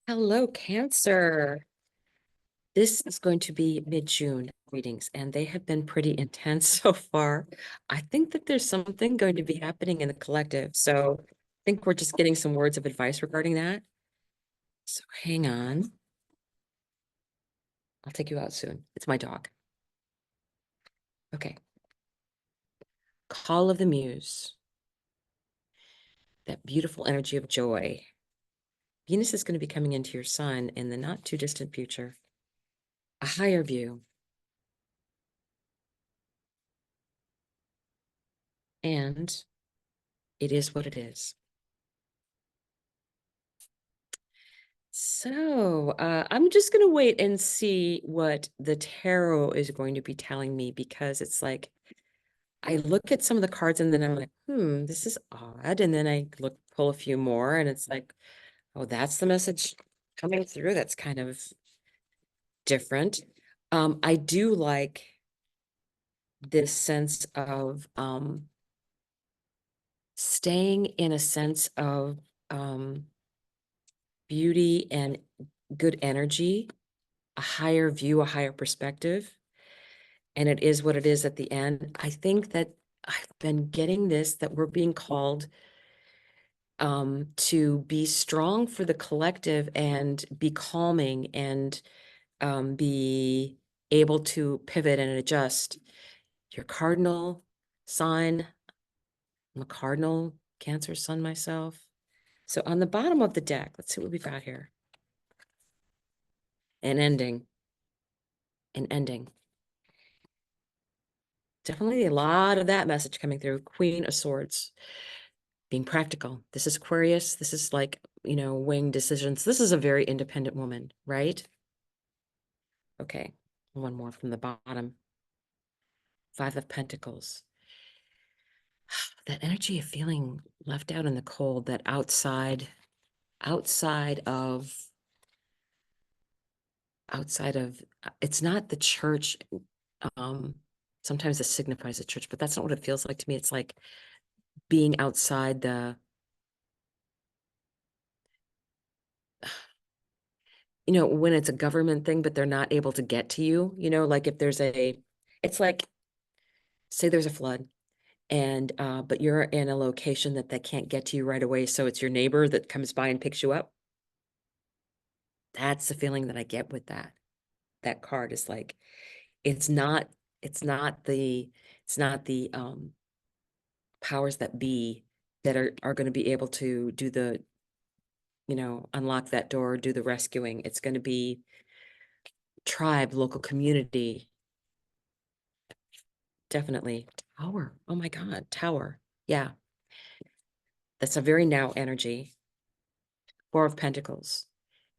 Hello, Cancer. This is going to be mid-June readings, and they have been pretty intense so far. I think that there's something going to be happening in the collective. So I think we're just getting some words of advice regarding that. So hang on. I'll take you out soon. It's my dog. Okay. Call of the Muse. That beautiful energy of joy. Venus is going to be coming into your sun in the not too distant future. A higher view. And it is what it is. So, I'm just going to wait and see what the tarot is going to be telling me because it's like I look at some of the cards and then I'm like, this is odd. And then I pull a few more and it's like, oh, that's the message coming through. That's kind of different. I do like this sense of staying in a sense of beauty and good energy, a higher view, a higher perspective. And it is what it is at the end. I think that I've been getting this, that we're being called to be strong for the collective and be calming and be able to pivot and adjust. Your cardinal sign, I'm a cardinal Cancer sun myself. So on the bottom of the deck, let's see what we got here. An ending. An ending. Definitely a lot of that message coming through. Queen of Swords. Being practical. This is Aquarius. This is like, weighing decisions. This is a very independent woman, right? Okay. One more from the bottom. Five of Pentacles. That energy of feeling left out in the cold, that outside of, it's not the church. Um, Sometimes it signifies a church, but that's not what it feels like to me. It's like being outside when it's a government thing, but they're not able to get to you, like if it's like, say there's a flood and, but you're in a location that they can't get to you right away. So it's your neighbor that comes by and picks you up. That's the feeling that I get with that card is like, it's not, it's not the, it's not the, powers that be that are going to be able to do the, unlock that door, do the rescuing. It's going to be tribe, local community. Definitely. Tower. Oh my God, tower. Yeah. That's a very now energy. Four of Pentacles.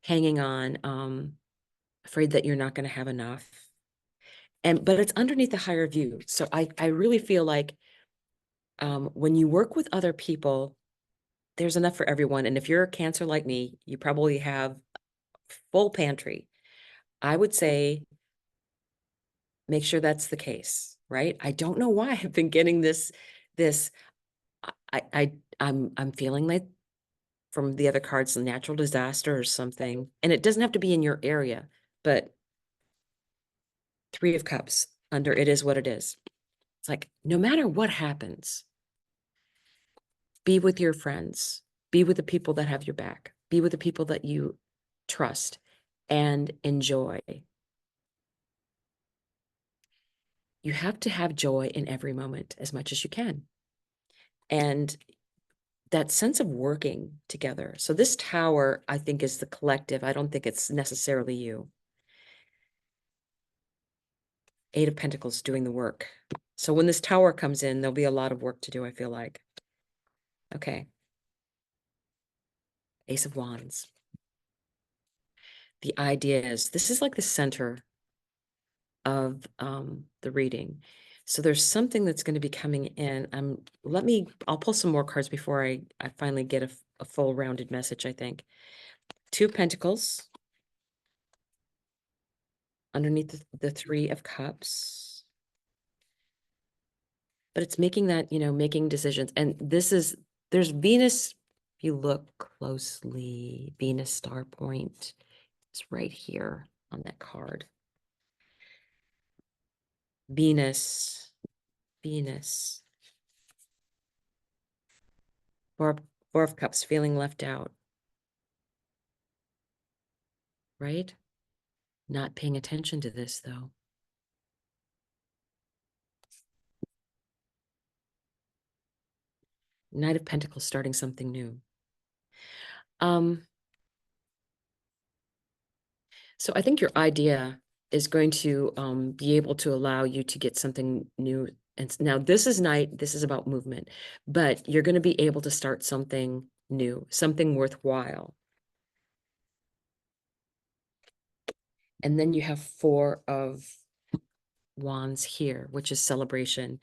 Hanging on, afraid that you're not going to have enough. But it's underneath the higher view. So I really feel like when you work with other people, there's enough for everyone. And if you're a Cancer like me, you probably have full pantry. I would say make sure that's the case, right? I don't know why I've been getting this I'm feeling like from the other cards, natural disaster or something. And it doesn't have to be in your area, but Three of Cups under it is what it is. It's like, no matter what happens, be with your friends, be with the people that have your back, be with the people that you trust and enjoy. You have to have joy in every moment as much as you can. And that sense of working together. So this tower, I think, is the collective. I don't think it's necessarily you. Eight of Pentacles doing the work. So when this tower comes in, there'll be a lot of work to do, I feel like. Okay. Ace of Wands. The idea is, this is like the center of the reading. So there's something that's going to be coming in. I'll pull some more cards before I finally get a full rounded message, I think. Two of Pentacles. Underneath the Three of Cups. But it's making that, making decisions. And there's Venus If you look closely, Venus star point is right here on that card. Venus, Venus. Four of Cups, feeling left out, right? Not paying attention to this, though. Knight of Pentacles, starting something new. So I think your idea is going to be able to allow you to get something new. And now this is night, this is about movement, but you're going to be able to start something new, something worthwhile. And then you have Four of Wands here, which is celebration.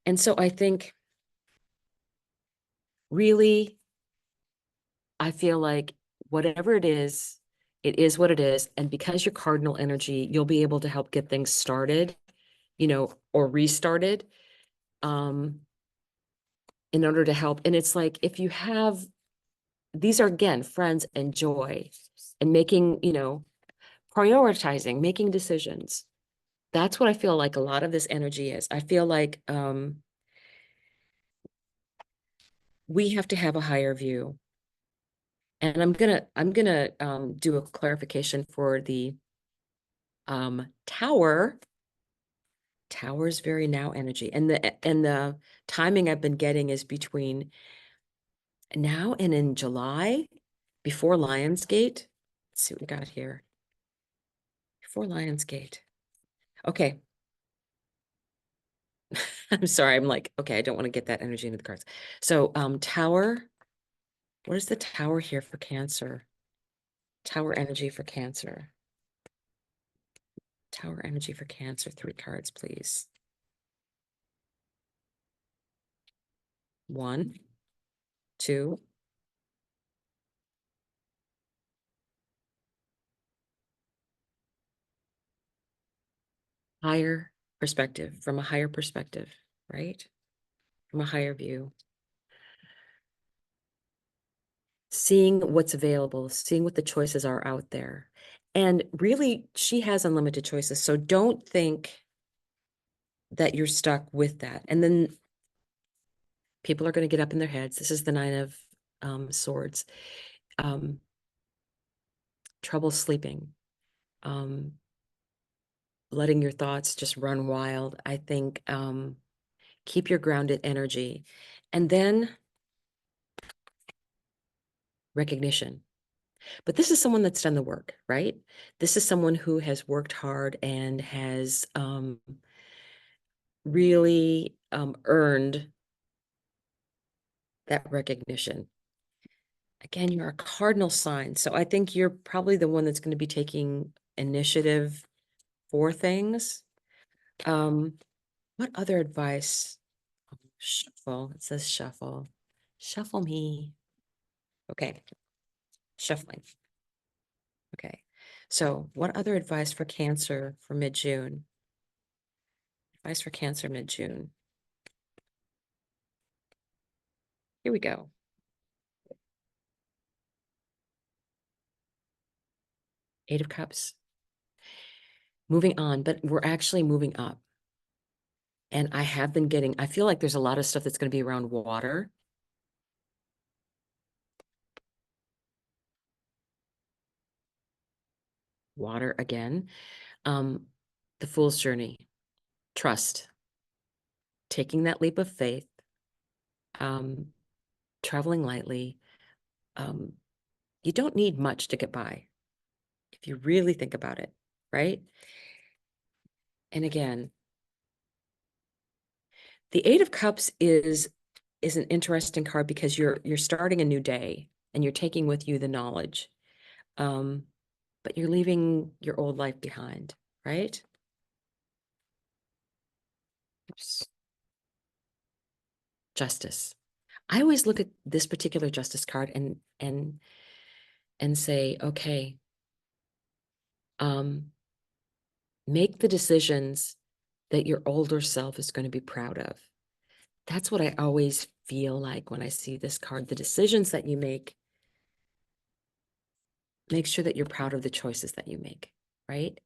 And so I think really, I feel like whatever it is what it is. And because you're cardinal energy, you'll be able to help get things started, or restarted. In order to help. And it's like, if you have, these are again, friends and joy and making, prioritizing, making decisions. That's what I feel like a lot of this energy is. I feel like we have to have a higher view. And I'm gonna do a clarification for the tower. Tower is very now energy. And the timing I've been getting is between now and in July, before Lionsgate. Let's see what we got here. Before Lionsgate. Okay. I'm sorry. I'm like, okay, I don't want to get that energy into the cards. So Tower. What is the Tower here for Cancer? Tower energy for Cancer. Tower energy for Cancer. 3 cards, please. 1, 2. Higher perspective, from a higher perspective, right? From a higher view. Seeing what's available, seeing what the choices are out there. And really, she has unlimited choices. So don't think that you're stuck with that. And then people are going to get up in their heads. This is the 9 of Swords. Trouble sleeping. Letting your thoughts just run wild. I think keep your grounded energy. And then recognition. But this is someone that's done the work, right? This is someone who has worked hard and has really earned that recognition. Again, you're a cardinal sign. So I think you're probably the one that's going to be taking initiative for things. What other advice? Shuffle. It says shuffle. Shuffle me. Okay. Shuffling. Okay. So what other advice for Cancer for mid-June? Advice for Cancer mid-June. Here we go. Eight of Cups. Moving on, but we're actually moving up. And I feel like there's a lot of stuff that's going to be around water. Water again. The Fool's Journey. Trust. Taking that leap of faith. Traveling lightly. You don't need much to get by, if you really think about it, right? And again, the Eight of Cups is an interesting card because you're starting a new day and you're taking with you the knowledge. But you're leaving your old life behind, right? Oops. Justice. I always look at this particular Justice card and say, okay, make the decisions that your older self is going to be proud of. That's what I always feel like when I see this card, the decisions that you make sure that you're proud of the choices that you make, right?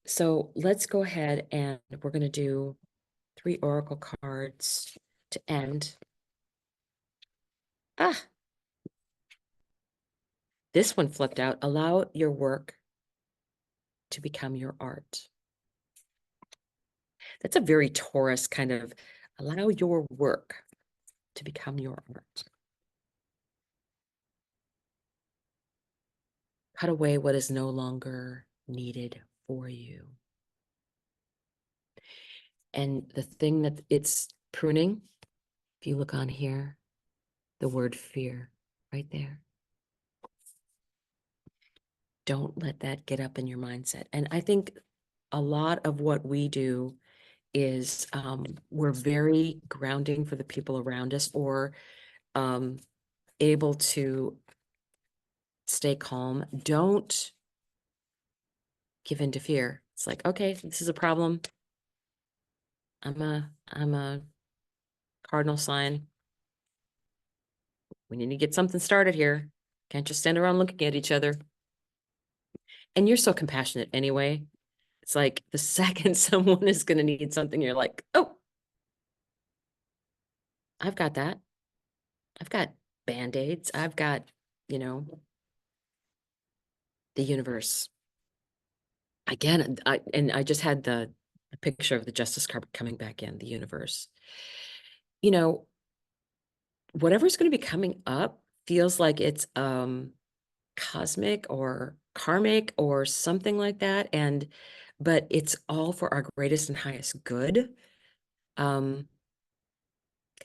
So let's go ahead and we're going to do 3 oracle cards to end. This one flipped out. Allow your work to become your art. That's a very Taurus kind of, allow your work to become your art. Cut away what is no longer needed for you. And the thing that it's pruning, if you look on here, the word fear right there. Don't let that get up in your mindset. And I think a lot of what we do is we're very grounding for the people around us, or able to stay calm. Don't give in to fear. It's like, okay, this is a problem. I'm a cardinal sign. We need to get something started here. Can't just stand around looking at each other. And you're so compassionate anyway. It's like the second someone is going to need something, you're like, oh, I've got that. I've got Band-Aids. I've got, you know, the universe. Again, I just had the picture of the Justice card coming back in, the universe. You know, whatever's going to be coming up feels like it's cosmic or karmic or something like that. But it's all for our greatest and highest good. Because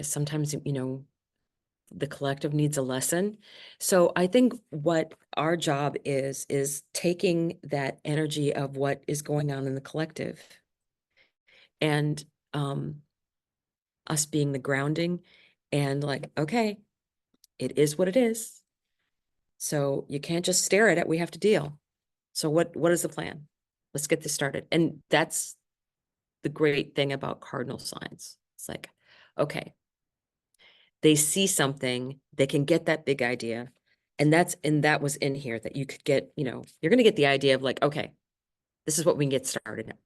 sometimes, you know, the collective needs a lesson. So I think what our job is taking that energy of what is going on in the collective and us being the grounding and like, okay, it is what it is. So you can't just stare at it. We have to deal. So what is the plan? Let's get this started. And that's the great thing about cardinal signs. It's like, okay, they see something, they can get that big idea. And that was in here that you could get, you know, you're going to get the idea of like, okay, this is what we can get started now.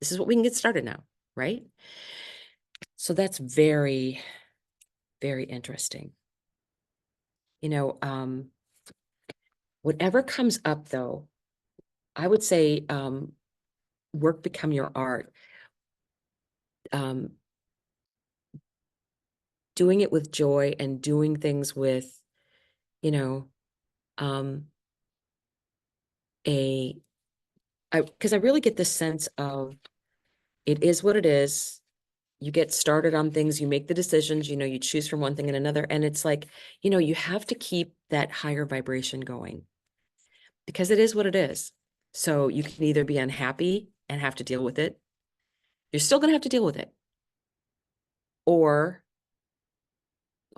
This is what we can get started now, right? So that's very, very interesting. You know, whatever comes up though, I would say work become your art. Doing it with joy and doing things with, you know, because I really get this sense of it is what it is. You get started on things, you make the decisions, you know, you choose from one thing and another. And it's like, you know, you have to keep that higher vibration going because it is what it is. So you can either be unhappy and have to deal with it. You're still going to have to deal with it. Or,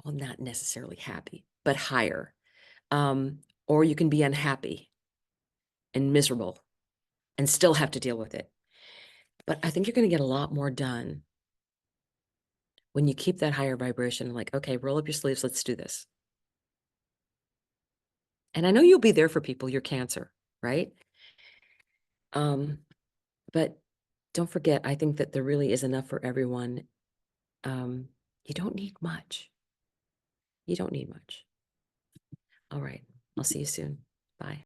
well, not necessarily happy, but higher. Or you can be unhappy and miserable and still have to deal with it. But I think you're going to get a lot more done when you keep that higher vibration, like, okay, roll up your sleeves, let's do this. And I know you'll be there for people, your Cancer, right? But don't forget, I think that there really is enough for everyone. You don't need much. You don't need much. All right. I'll see you soon. Bye.